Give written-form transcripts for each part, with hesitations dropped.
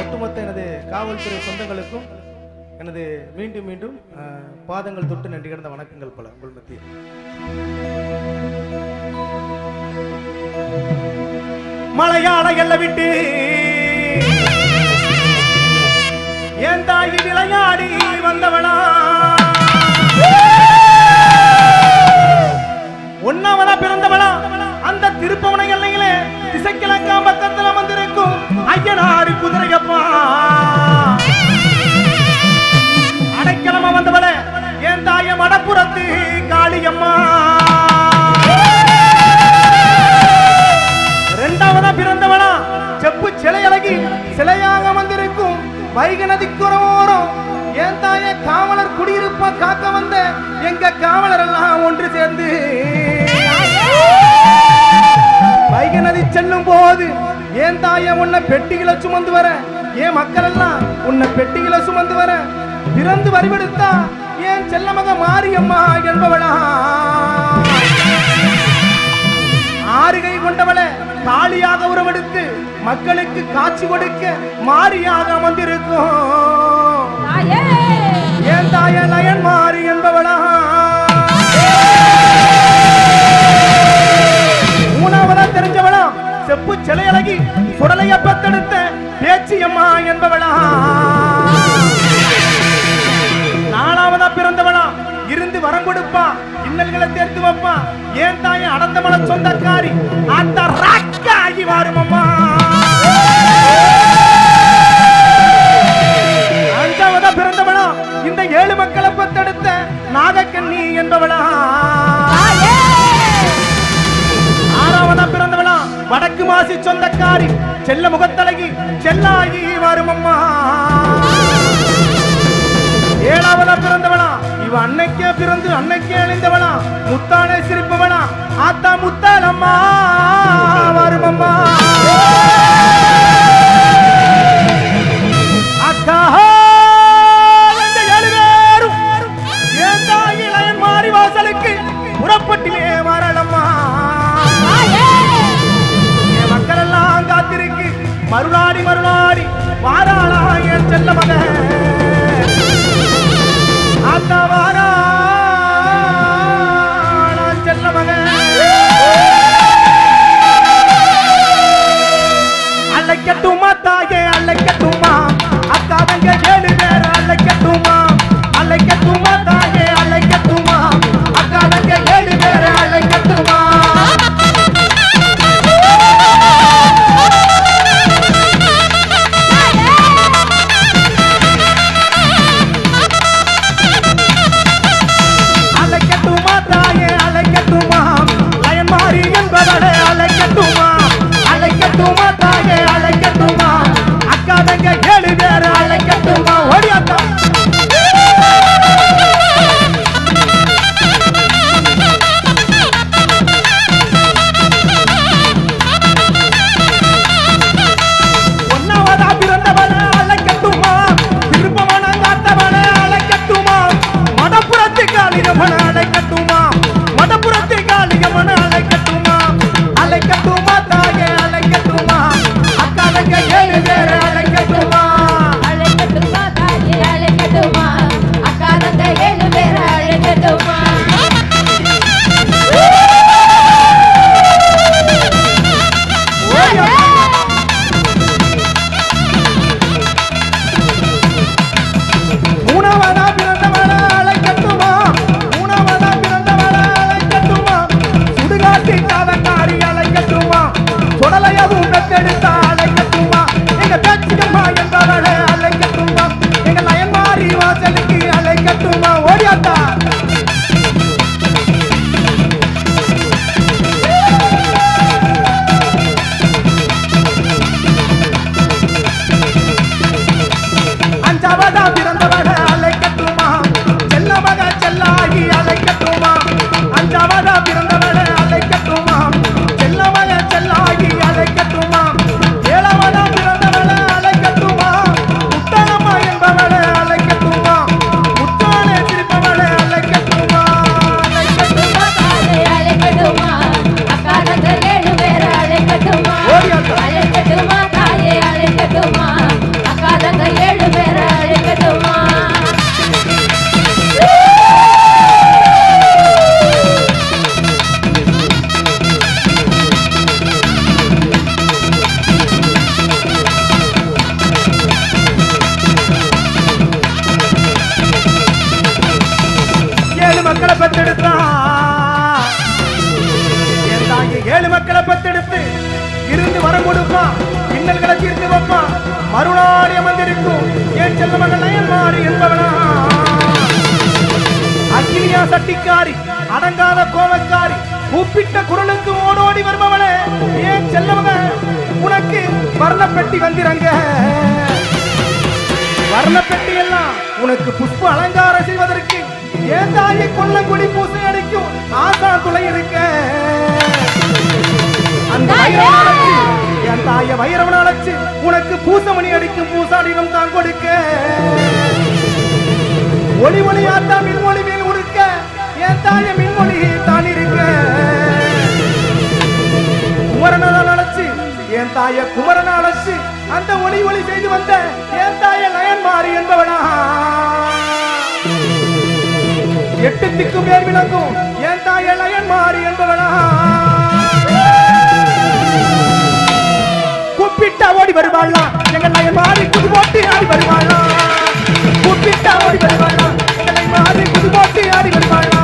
ஒட்டுமொத்த எனது காவல்துறை சொந்தங்களுக்கும் எனது மீண்டும் மீண்டும் பாதங்கள் தொட்டு நன்றி கிடந்த வணக்கங்கள் பல உங்கள் மத்தியில். மலையாள எல்லை விட்டு என் தாயி விளையாடி வந்தவளா ஒன்னாவதா பிறந்தவளா அந்த திருப்பவனை எல்லையிலே திசைக்கிழக்கா பக்கத்துல வந்திருக்கும் ஐயனாறு குதிரையப்பா அடைக்கலமா வந்தவளே என் தாய மடப்புறத்து காளியம்மா. இரண்டாவதா பிறந்தவளா செப்பு சிலை அழகி சிலையாக வந்திருக்கும் வைகை நதிக்குறவோரம் என் தாய காவலர் குடியிருப்ப காக்க வந்த எங்க காவலர் எல்லாம் ஒன்று சேர்ந்து வைகை நதி செல்லும் போது என் தாய உன்னை பெட்டிகளை சுமந்து வர என் மக்கள் எல்லாம் உன்னை பெட்டிகளை சுமந்து வர பிறந்து வரிவெடுத்தா என் செல்லமக மாரியம்மா என்பவளா. ஆறுகை கொண்டவளை காளியாக உருவெடுத்து மக்களுக்கு காட்சி கொடுக்க மாரியாக அமர்ந்திருக்கும் என் தாய லயன் மாறி என்பவளா. மூணாவதா தெரிஞ்சவளா செப்பு சிலை அழகி சுடலைய பத்தெடுத்த பேச்சியம்மா என்பவளா. நாலாவதா பிறந்தவளா இருந்து வரம் கொடுப்பா இன்னல்களை தேர்த்து வைப்பா ஏன் தாய அடந்தமல சொந்தக்காரி அந்த ராக்காகி வாருமம்மா. அஞ்சாவதா பிறந்தவளா இந்த 7 மக்களை பத்தெடுத்த நாகக்கண்ணி என்பவளா. ஆறாவதா பிறந்தவளா வடக்கு மாசி சொந்தக்காரி செல்ல முகத்தழகி செல்லாகி வாருமம்மா. ஏழாவதா பிறந்தவளா இவ அன்னைக்கே பிறந்து அன்னைக்கே அழிந்தவளா முத்தானே சிரிப்பவளா ஆத்தா முத்தாலம்மா வருமம்மா. அக்கா இந்த 7 பேரும் என் தாயி லயன் மாறி வாசலுக்கு புறப்பட்டிலே வரலம்மா. என் மக்கள் எல்லாம் காத்திருக்கு மருளாடி மருளாடி வாராளா என் செல்ல மகன் ஆத்தவாரா செல்ல மகன். அழைக்கட்டுமா தாயே அழைக்கட்டுமா அக்கா தங்க 7 பேர் அழைக்கட்டுமா அழைக்கட்டுமா தாயே அழைக்கட்டுமா அக்கா தங்க 7 பேர் அழைக்கட்டுமா. கஷ்டங்களை தீர்த்து வைப்பான். மறுநாள் அமர்ந்திருக்கும் என் செல்ல மகள் நயன்மாரி என்பவனா. அக்கினியா சட்டிக்காரி, அடங்காத கோவக்காரி, கூப்பிட்ட குரலுக்கு ஓடோடி வருபவளே ஏன் செல்லவங்க, உனக்கு வர்ணப்பெட்டி வந்திரங்க. வர்ணப்பெட்டி எல்லாம் உனக்கு புஷ்ப அலங்காரம் செய்வதற்கு ஏன் தாயை கொல்லங்குடி பூசை அடிக்கும் ஆசா துளை இருக்க. அந்த வைரவனாலச்சு என் தாய வைரவனாலச்சு உனக்கு பூசமணி அடிக்கும் பூசாடினம் தான் கொடுக்க. ஒளி ஒளியாத்தா மின்மொழி மேல் உடுக்க என் தாய மின்மொழி தான் இருக்க. குமரனால் அழைச்சு என் தாய குமரனால் அழைச்சு அந்த ஒளி ஒளி செய்து வந்த என் தாய நயன்மாரி என்பவனா. எட்டு திக்கும் பேர் விளங்கும் என் தாய நயன்மாரி என்பவனா. கூப்பிட்டா ஓடி வருவாளா எங்கள் நயன்மாரி புது போட்டு ஆடி வருவாளா. கூப்பிட்டா ஓடி வருவாளா எங்கள் நயன்மாரி புது போட்டு ஆடி வருவாளா.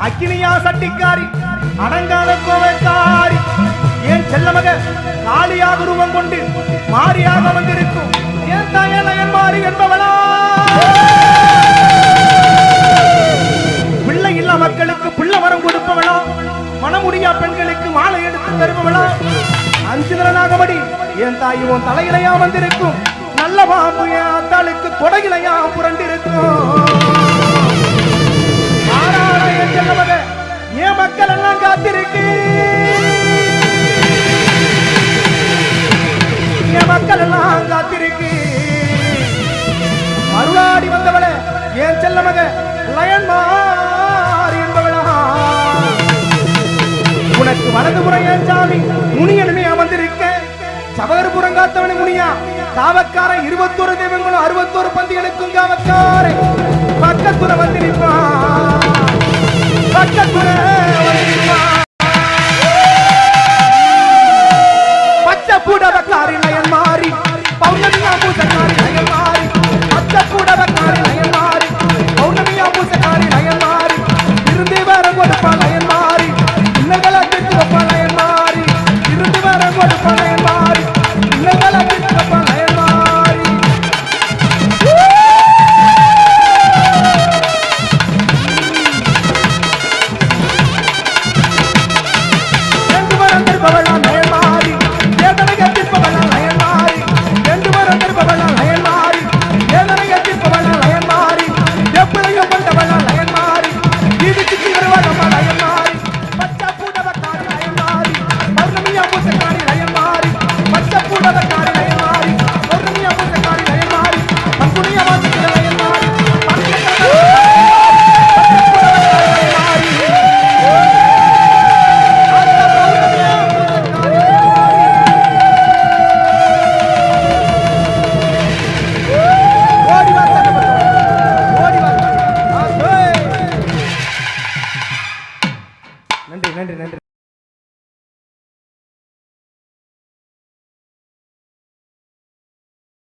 அக்கினியா சட்டிக்காரி, அடங்காத கோவைக்காரி, என் செல்லமக காளியாக உருவம் கொண்டு மாரியாக வந்திருக்கும் என் தாய நயன்மாரி என்பவளா. பிள்ளை இல்லா மக்களுக்கு பிள்ளை வரம் கொடுப்பவளா, மனமுடியா பெண்களுக்கு மாலை எடுத்து தருபவளா. அஞ்சு நாகமடி என் தாய் உன் தலையிலையா வந்திருக்கும் நல்ல பாம்பு என் அத்தாளுக்கு தொடையிலையா புரண்டிருக்கும். என் மக்கள் எல்லாம் காத்திருக்கு, என் மக்கள் எல்லாம் காத்திருக்கு. அருளாடி வந்தவளே என் செல்ல மக நயன்மாரி என்பவளா. உனக்கு வலதுபுறம் என் சாமி முனியனுமே வந்திருக்க. சபகர்புறம் காத்தவனு முனியா காவக்கார 21 தெய்வங்களும் 61 பந்திகளுக்கும் காவக்கார பக்கத்துல வந்திருப்பான், பக்கத்துல வந்திருப்பான். பச்சை பூடவக்காரி நயன்மாரி, பௌர்ணமியா பூசக்காரி நயன்மாரி, பச்சை பூடவக்காரி நயன்மாரி, பௌர்ணமியா பூசக்காரி நயன்மாரி, இருந்து வரம் கொடுப்பா நயன்மாரி, இன்னங்களை திட்டு வைப்பா நயன்மாரி, இருந்து வரம் கொடுப்பா நயன்மாரி, இன்னங்களை திட்டு வைப்பா நயன்மாரி. நன்றி நன்றி.